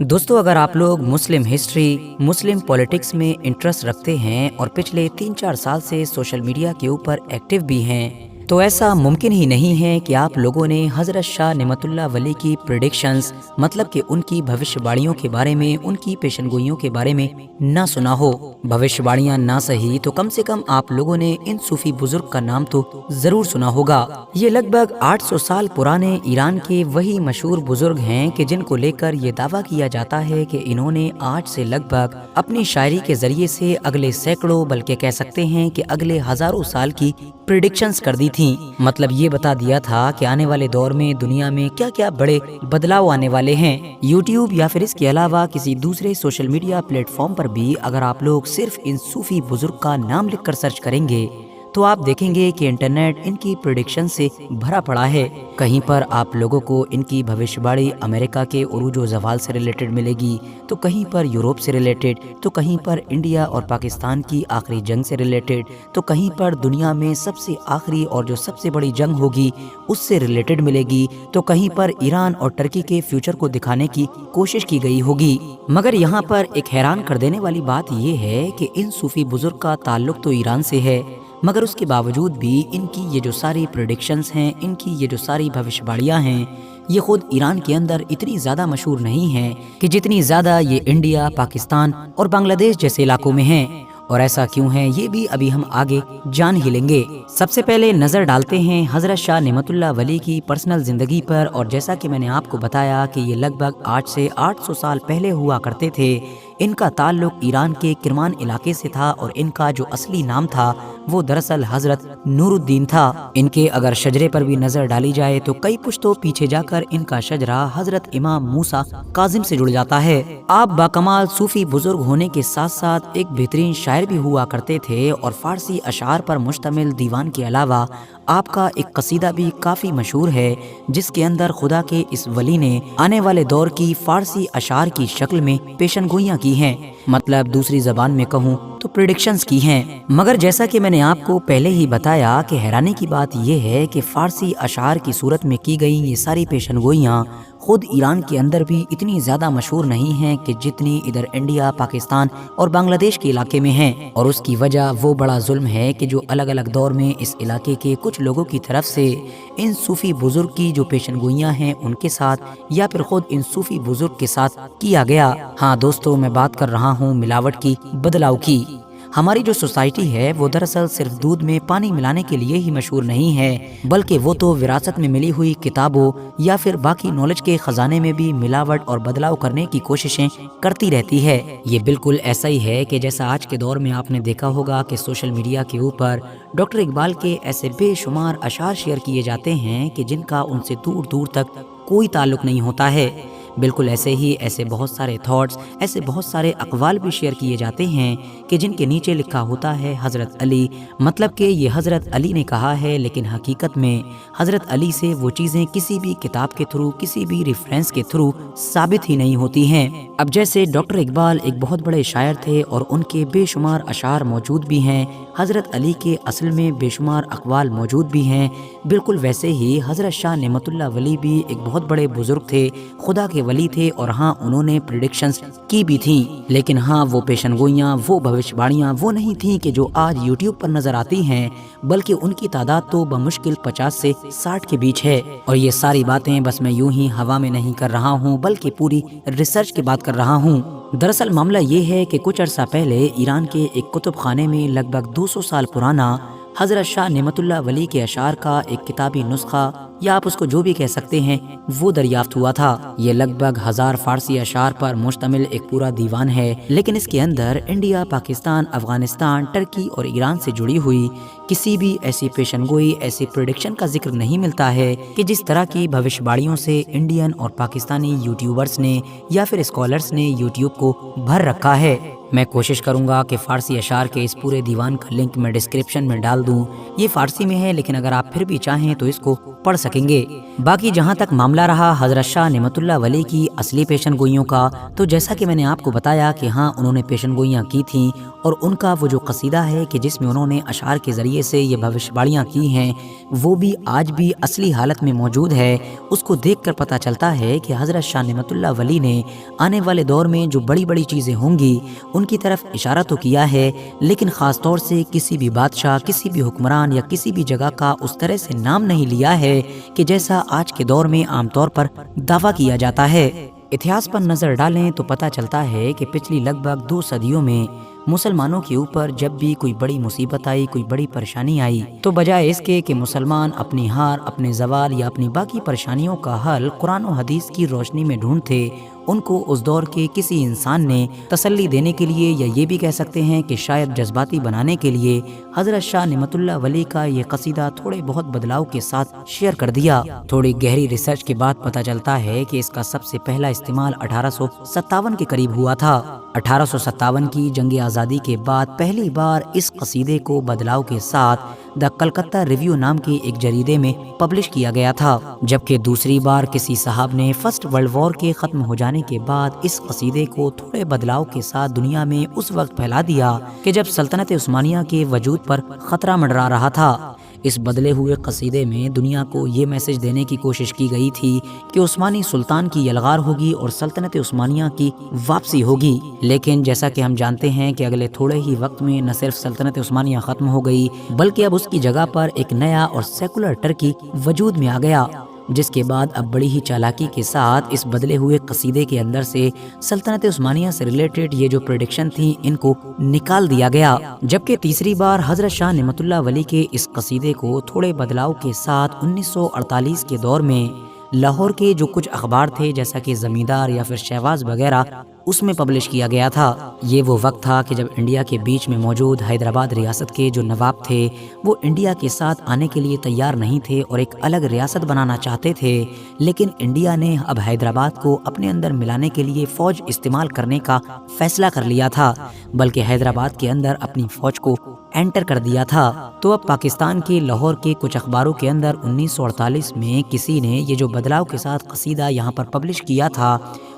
दोस्तों, अगर आप लोग मुस्लिम हिस्ट्री, मुस्लिम पॉलिटिक्स में इंटरेस्ट रखते हैं और पिछले 3-4 साल से सोशल मीडिया के ऊपर एक्टिव भी हैं, तो ऐसा मुमकिन ही नहीं है कि आप लोगों ने हज़रत शाह नेमतुल्लाह वली की प्रेडिक्शंस, मतलब कि उनकी भविष्यवाणियों के बारे में, उनकी पेशनगोइयों के बारे में ना सुना हो। भविष्यवाणियां ना सही तो कम से कम आप लोगों ने इन सूफी बुजुर्ग का नाम तो जरूर सुना होगा। ये लगभग 800 साल पुराने ईरान के वही मशहूर बुजुर्ग हैं कि जिनको लेकर ये दावा किया जाता है कि इन्होंने आज से लगभग अपनी शायरी के जरिए से अगले सैकड़ों, बल्कि कह सकते हैं कि अगले हजारों साल की प्रेडिक्शंस कर दी थी। मतलब ये बता दिया था कि आने वाले दौर में दुनिया में क्या क्या बड़े बदलाव आने वाले हैं। यूट्यूब या फिर इसके अलावा किसी दूसरे सोशल मीडिया प्लेटफॉर्म पर भी अगर आप लोग सिर्फ इन सूफी बुजुर्ग का नाम लिखकर सर्च करेंगे तो आप देखेंगे कि इंटरनेट इनकी प्रेडिक्शन से भरा पड़ा है। कहीं पर आप लोगों को इनकी भविष्यवाणी अमेरिका के उरूज व ज़वाल से रिलेटेड मिलेगी, तो कहीं पर यूरोप से रिलेटेड, तो कहीं पर इंडिया और पाकिस्तान की आखिरी जंग से रिलेटेड, तो कहीं पर दुनिया में सबसे आखिरी और जो सबसे बड़ी जंग होगी उससे रिलेटेड मिलेगी, तो कहीं पर ईरान और टर्की के फ्यूचर को दिखाने की कोशिश की गई होगी। मगर यहाँ पर एक हैरान कर देने वाली बात यह है कि इन सूफी बुजुर्ग का ताल्लुक तो ईरान से है, मगर उसके बावजूद भी इनकी ये जो सारी प्रेडिक्शंस हैं, इनकी ये जो सारी भविष्यवाणियां हैं, ये खुद ईरान के अंदर इतनी ज़्यादा मशहूर नहीं हैं कि जितनी ज़्यादा ये इंडिया, पाकिस्तान और बांग्लादेश जैसे इलाकों में हैं। और ऐसा क्यों है ये भी अभी हम आगे जान ही लेंगे। सबसे पहले नज़र डालते हैं हज़रत शाह नेमतुल्लाह वली की पर्सनल ज़िंदगी पर। और जैसा कि मैंने आपको बताया कि ये लगभग 8 से 800 साल पहले हुआ करते थे। इनका ताल्लुक ईरान के किरमान इलाके से था और इनका जो असली नाम था वो दरअसल हजरत नूरुद्दीन था। इनके अगर शजरे पर भी नजर डाली जाए तो कई पुश्तों पीछे जाकर इनका शजरा हजरत इमाम मूसा काजिम से जुड़ जाता है। आप बाकमाल सूफी बुजुर्ग होने के साथ साथ एक बेहतरीन शायर भी हुआ करते थे और फारसी अशार पर मुश्तमिल दीवान के अलावा आपका एक कसीदा भी काफी मशहूर है, जिसके अंदर खुदा के इस वली ने आने वाले दौर की फारसी अशार की शक्ल में पेशनगोइयां की हैं, मतलब दूसरी जबान में कहूँ तो प्रेडिक्शंस की हैं। मगर जैसा कि मैंने आपको पहले ही बताया कि हैरानी की बात यह है कि फारसी अशार की सूरत में की गई ये सारी पेशनगोइयां खुद ईरान के अंदर भी इतनी ज़्यादा मशहूर नहीं हैं कि जितनी इधर इंडिया, पाकिस्तान और बांग्लादेश के इलाके में हैं। और उसकी वजह वो बड़ा जुल्म है कि जो अलग अलग दौर में इस इलाके के कुछ लोगों की तरफ से इन सूफी बुजुर्ग की जो पेशनगोइयां हैं उनके साथ या फिर खुद इन सूफी बुजुर्ग के साथ किया गया। हाँ दोस्तों, मैं बात कर रहा हूँ मिलावट की, बदलाव की। हमारी जो सोसाइटी है वो दरअसल सिर्फ दूध में पानी मिलाने के लिए ही मशहूर नहीं है, बल्कि वो तो विरासत में मिली हुई किताबों या फिर बाकी नॉलेज के खजाने में भी मिलावट और बदलाव करने की कोशिशें करती रहती है। ये बिल्कुल ऐसा ही है कि जैसा आज के दौर में आपने देखा होगा कि सोशल मीडिया के ऊपर डॉक्टर इकबाल के ऐसे बेशुमार अशार शेयर किए जाते हैं कि जिनका उनसे दूर दूर तक कोई ताल्लुक नहीं होता है। बिल्कुल ऐसे ही ऐसे बहुत सारे थॉट्स, ऐसे बहुत सारे अक़वाल भी शेयर किए जाते हैं कि जिनके नीचे लिखा होता है हज़रत अली, मतलब कि ये हज़रत अली ने कहा है, लेकिन हकीकत में हज़रत अली से वो चीज़ें किसी भी किताब के थ्रू, किसी भी रेफरेंस के थ्रू साबित ही नहीं होती हैं। अब जैसे डॉक्टर इकबाल एक बहुत बड़े शायर थे और उनके बेशुमार अशार मौजूद भी हैं, हज़रत अली के असल में बेशुमार अक़वाल मौजूद भी हैं, बिल्कुल वैसे ही हज़रत शाह नेमतुल्लाह वली भी एक बहुत बड़े बुजुर्ग थे, खुदा के वली थे। और हाँ, उन्होंने प्रेडिक्शंस की भी थी, लेकिन हाँ वो पेशनगोइयाँ, वो भविष्यवाणियाँ वो नहीं थी कि जो आज यूट्यूब पर नजर आती हैं, बल्कि उनकी तादाद तो बमुश्किल 50 से 60 के बीच है। और ये सारी बातें बस मैं यूं ही हवा में नहीं कर रहा हूँ, बल्कि पूरी रिसर्च की बात कर रहा हूँ। दरअसल मामला ये है कि कुछ अर्सा पहले ईरान के एक कुतुब खाने में लगभग 200 साल पुराना हज़रत शाह नेमतुल्लाह वली के अशार का एक किताबी नुस्खा, या आप उसको जो भी कह सकते हैं, वो दरियाफ्त हुआ था। ये लगभग 1000 फारसी अशार पर मुश्तमिल एक पूरा दीवान है, लेकिन इसके अंदर इंडिया, पाकिस्तान, अफगानिस्तान, टर्की और ईरान से जुड़ी हुई किसी भी ऐसी पेशनगोई, ऐसी प्रेडिक्शन का जिक्र नहीं मिलता है कि जिस तरह की भविष्यवाणियों से इंडियन और पाकिस्तानी यूट्यूबर्स ने या फिर स्कॉलर्स ने यूट्यूब को भर रखा है। मैं कोशिश करूंगा कि फारसी अशार के इस पूरे दीवान का लिंक मैं डिस्क्रिप्शन में डाल दूं। ये फारसी में है, लेकिन अगर आप फिर भी चाहें तो इसको पढ़ सकेंगे। باقی جہاں تک معاملہ رہا حضرت شاہ نعمت اللہ ولی کی اصلی پیشن گوئیوں کا، تو جیسا کہ میں نے آپ کو بتایا کہ ہاں انہوں نے پیشن گوئیاں کی تھیں، اور ان کا وہ جو قصیدہ ہے کہ جس میں انہوں نے اشعار کے ذریعے سے یہ بھوشواڑیاں کی ہیں، وہ بھی آج بھی اصلی حالت میں موجود ہے۔ اس کو دیکھ کر پتہ چلتا ہے کہ حضرت شاہ نعمت اللہ ولی نے آنے والے دور میں جو بڑی بڑی چیزیں ہوں گی ان کی طرف اشارہ تو کیا ہے، لیکن خاص طور سے کسی بھی بادشاہ، کسی بھی حکمران یا کسی بھی جگہ کا اس طرح سے نام نہیں لیا ہے کہ جیسا آج کے دور میں عام طور پر دعویٰ کیا جاتا ہے۔ اتہاس پر نظر ڈالیں تو پتہ چلتا ہے کہ پچھلی لگ بھگ 2 صدیوں میں مسلمانوں کے اوپر جب بھی کوئی بڑی مصیبت آئی، کوئی بڑی پریشانی آئی، تو بجائے اس کے کہ مسلمان اپنی ہار، اپنے زوال یا اپنی باقی پریشانیوں کا حل قرآن و حدیث کی روشنی میں ڈھونڈتے، ان کو اس دور کے کسی انسان نے تسلی دینے کے لیے، یا یہ بھی کہہ سکتے ہیں کہ شاید جذباتی بنانے کے لیے، حضرت شاہ نعمت اللہ ولی کا یہ قصیدہ تھوڑے بہت بدلاؤ کے ساتھ شیئر کر دیا۔ تھوڑی گہری ریسرچ کے بعد پتہ چلتا ہے کہ اس کا سب سے پہلا استعمال 1857 کے قریب ہوا تھا۔ 1857 کی جنگ آزادی کے بعد پہلی بار اس قصیدے کو بدلاؤ کے ساتھ دا کلکتہ ریویو نام کے ایک جریدے میں پبلش کیا گیا تھا، جبکہ دوسری بار کسی صاحب نے فرسٹ ورلڈ وار کے ختم ہو جانے کے بعد اس قصیدے کو تھوڑے بدلاؤ کے ساتھ دنیا میں اس وقت پھیلا دیا کہ جب سلطنت عثمانیہ کے وجود پر خطرہ منڈرا رہا تھا۔ اس بدلے ہوئے قصیدے میں دنیا کو یہ میسج دینے کی کوشش کی گئی تھی کہ عثمانی سلطان کی یلغار ہوگی اور سلطنت عثمانیہ کی واپسی ہوگی، لیکن جیسا کہ ہم جانتے ہیں کہ اگلے تھوڑے ہی وقت میں نہ صرف سلطنت عثمانیہ ختم ہو گئی، بلکہ اب اس کی جگہ پر ایک نیا اور سیکولر ٹرکی وجود میں آ گیا، جس کے بعد اب بڑی ہی چالاکی کے ساتھ اس بدلے ہوئے قصیدے کے اندر سے سلطنت عثمانیہ سے ریلیٹڈ یہ جو پریڈکشن تھی ان کو نکال دیا گیا۔ جبکہ تیسری بار حضرت شاہ نعمت اللہ ولی کے اس قصیدے کو تھوڑے بدلاؤ کے ساتھ 1948 کے دور میں لاہور کے جو کچھ اخبار تھے جیسا کہ زمیندار یا پھر شہباز وغیرہ، اس میں پبلش کیا گیا تھا۔ یہ وہ وقت تھا کہ جب انڈیا کے بیچ میں موجود حیدرآباد ریاست کے جو نواب تھے وہ انڈیا کے ساتھ آنے کے لیے تیار نہیں تھے اور ایک الگ ریاست بنانا چاہتے تھے، لیکن انڈیا نے اب حیدرآباد کو اپنے اندر ملانے کے لیے فوج استعمال کرنے کا فیصلہ کر لیا تھا، بلکہ حیدرآباد کے اندر اپنی فوج کو انٹر کر دیا تھا۔ تو اب پاکستان کے لاہور کے کچھ اخباروں کے اندر 1948 میں کسی نے یہ جو بدلاؤ کے ساتھ قصیدہ یہاں پر پبلش کیا تھا،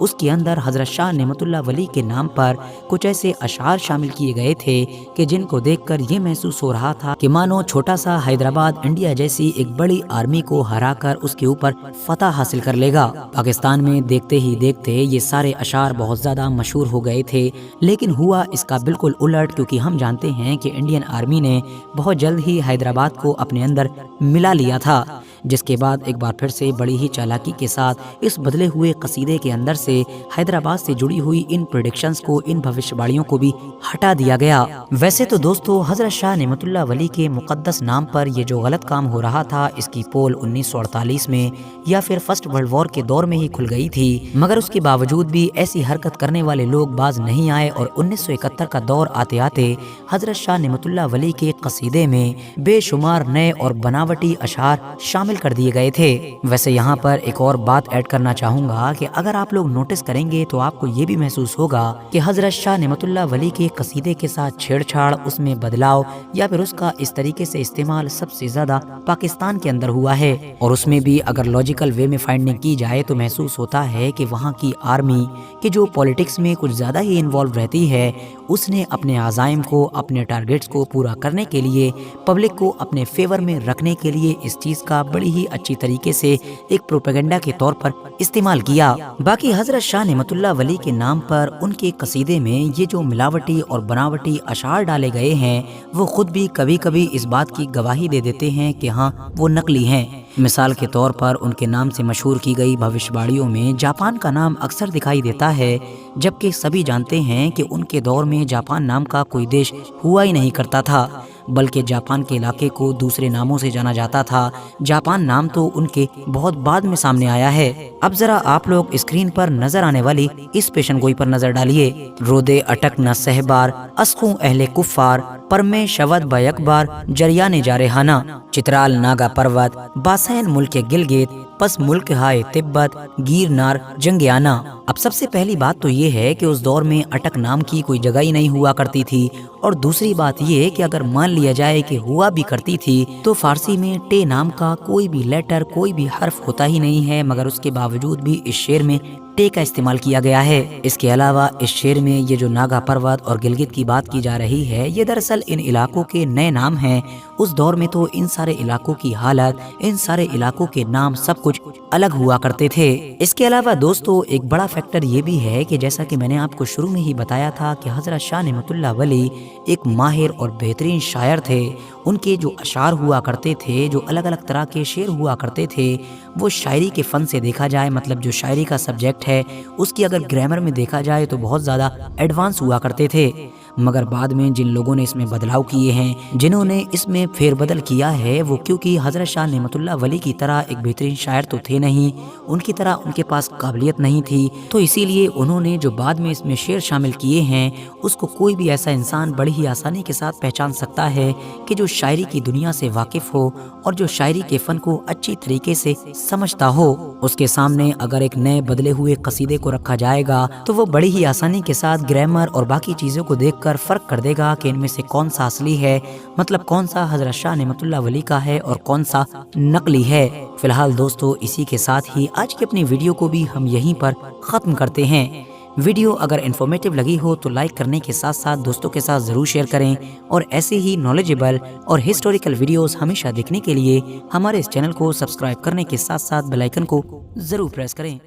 اس کے اندر حضرت شاہ نعمت اللہ ولی کے نام پر کچھ ایسے اشعار شامل کیے گئے تھے کہ جن کو دیکھ کر یہ محسوس ہو رہا تھا کہ مانو چھوٹا سا حیدرآباد انڈیا جیسی ایک بڑی آرمی کو ہرا کر اس کے اوپر فتح حاصل کر لے گا۔ پاکستان میں دیکھتے ہی دیکھتے یہ سارے اشعار بہت زیادہ مشہور ہو گئے تھے، لیکن ہوا اس کا بالکل الٹ، کیونکہ ہم جانتے ہیں کہ انڈین آرمی نے بہت جلد ہی حیدرآباد کو اپنے اندر ملا لیا تھا، جس کے بعد ایک بار پھر سے بڑی ہی چالاکی کے ساتھ اس بدلے ہوئے قصیدے کے اندر سے حیدرآباد سے جڑی ہوئی ان پریڈکشنز کو، ان بھوشواڑیوں کو بھی ہٹا دیا گیا۔ ویسے تو دوستو حضرت شاہ نعمت اللہ ولی کے مقدس نام پر یہ جو غلط کام ہو رہا تھا، اس کی پول 1948 میں یا پھر فرسٹ ورلڈ وار کے دور میں ہی کھل گئی تھی، مگر اس کے باوجود بھی ایسی حرکت کرنے والے لوگ باز نہیں آئے اور 1971 کا دور آتے آتے حضرت شاہ نعمت اللہ ولی کے قصیدے میں بے شمار نئے اور بناوٹی اشعار شامل کر دیے گئے تھے۔ ویسے یہاں پر ایک اور بات ایڈ کرنا چاہوں گا کہ اگر آپ لوگ نوٹس کریں گے تو آپ کو یہ بھی محسوس ہوگا کہ حضرت شاہ نعمت اللہ ولی کے قصیدے کے ساتھ چھیڑ چھاڑ، اس میں بدلاؤ یا پھر اس کا اس طریقے سے استعمال سب سے زیادہ پاکستان کے اندر ہوا ہے، اور اس میں بھی اگر لاجیکل وے میں فائنڈنگ کی جائے تو محسوس ہوتا ہے کہ وہاں کی آرمی کہ جو پولیٹکس میں کچھ زیادہ ہی انوالو رہتی ہے، اس نے اپنے عزائم کو، اپنے ٹارگیٹس کو پورا کرنے کے لیے، پبلک کو اپنے فیور میں رکھنے کے لیے اس چیز کا بڑی ہی اچھی طریقے سے ایک پروپیگنڈا کے طور پر استعمال کیا۔ باقی حضرت شاہ نعمت اللہ ولی کے نام پر ان کے قصیدے میں یہ جو ملاوٹی اور بناوٹی اشعار ڈالے گئے ہیں، وہ خود بھی کبھی کبھی اس بات کی گواہی دے دیتے ہیں کہ ہاں وہ نقلی ہیں۔ مثال کے طور پر ان کے نام سے مشہور کی گئی بھوشواڑیوں میں جاپان کا نام اکثر دکھائی دیتا ہے، جبکہ سبھی جانتے ہیں کہ ان کے دور میں جاپان نام کا کوئی دیش ہوا ہی نہیں کرتا تھا، بلکہ جاپان کے علاقے کو دوسرے ناموں سے جانا جاتا تھا۔ جاپان نام تو ان کے بہت بعد میں سامنے آیا ہے۔ اب ذرا آپ لوگ اسکرین پر نظر آنے والی اس پیشن گوئی پر نظر ڈالیے۔ رودے اٹک نہ سہبار، اسخوں اہل کفار، پر میں شود با یک بار جریان جارحانہ۔ चित्राल नागा पर्वत, बासैन मुल्क गिलगित, पस मुल्क हाय तिब्बत, गिरनार, जंगियाना। अब सबसे पहली बात तो ये है कि उस दौर में अटक नाम की कोई जगह ही नहीं हुआ करती थी, और दूसरी बात ये कि अगर मान लिया जाए कि हुआ भी करती थी तो फारसी में टे नाम का कोई भी लेटर, कोई भी हर्फ होता ही नहीं है, मगर उसके बावजूद भी इस शेर में टे का इस्तेमाल किया गया है। इसके अलावा इस शेर में ये जो नागा पर्वत और गिलगित की बात की जा रही है, ये दरअसल इन इलाकों के नए नाम हैं। उस दौर में तो इन सारे इलाकों की हालत, इन सारे इलाकों के नाम सब कुछ अलग हुआ करते थे। इसके अलावा दोस्तों एक बड़ा फैक्टर ये भी है कि जैसा कि मैंने आपको शुरू में ही बताया था कि हजरत शाह नेमतुल्लाह वली एक माहिर और बेहतरीन शायर थे। उनके जो अशार हुआ करते थे, जो अलग अलग तरह के शेर हुआ करते थे, वो शायरी के फन से देखा जाए, मतलब जो शायरी का सब्जेक्ट है उसकी अगर ग्रामर में देखा जाए तो बहुत ज़्यादा एडवांस हुआ करते थे। मगर बाद में जिन लोगों ने इसमें बदलाव किए हैं, जिन्होंने इसमें फेरबदल किया है, वो क्योंकि हजरत शाह नेमतुल्लाह वली की तरह एक बेहतरीन शायर तो थे नहीं, उनकी तरह उनके पास काबिलियत नहीं थी, तो इसीलिए उन्होंने जो बाद में इसमें शेर शामिल किए हैं उसको कोई भी ऐसा इंसान बड़ी ही आसानी के साथ पहचान सकता है कि जो शायरी की दुनिया से वाकिफ हो और जो शायरी के फन को अच्छी तरीके से समझता हो। उसके सामने अगर एक नए बदले हुए कसीदे को रखा जाएगा तो वो बड़ी ही आसानी के साथ ग्रामर और बाकी चीज़ों को देखकर फर्क कर देगा कि इनमें से कौन सा असली है, मतलब कौन सा हजरत शाह नेमतुल्लाह वली का है और कौन सा नकली है। फिलहाल दोस्तों इसी के साथ ही आज की अपनी वीडियो को भी हम यहीं पर ख़त्म करते हैं। वीडियो अगर इन्फॉर्मेटिव लगी हो तो लाइक करने के साथ साथ दोस्तों के साथ ज़रूर शेयर करें, और ऐसे ही नॉलेजेबल और हिस्टोरिकल वीडियोस हमेशा देखने के लिए हमारे इस चैनल को सब्सक्राइब करने के साथ साथ बेल आइकन को ज़रूर प्रेस करें।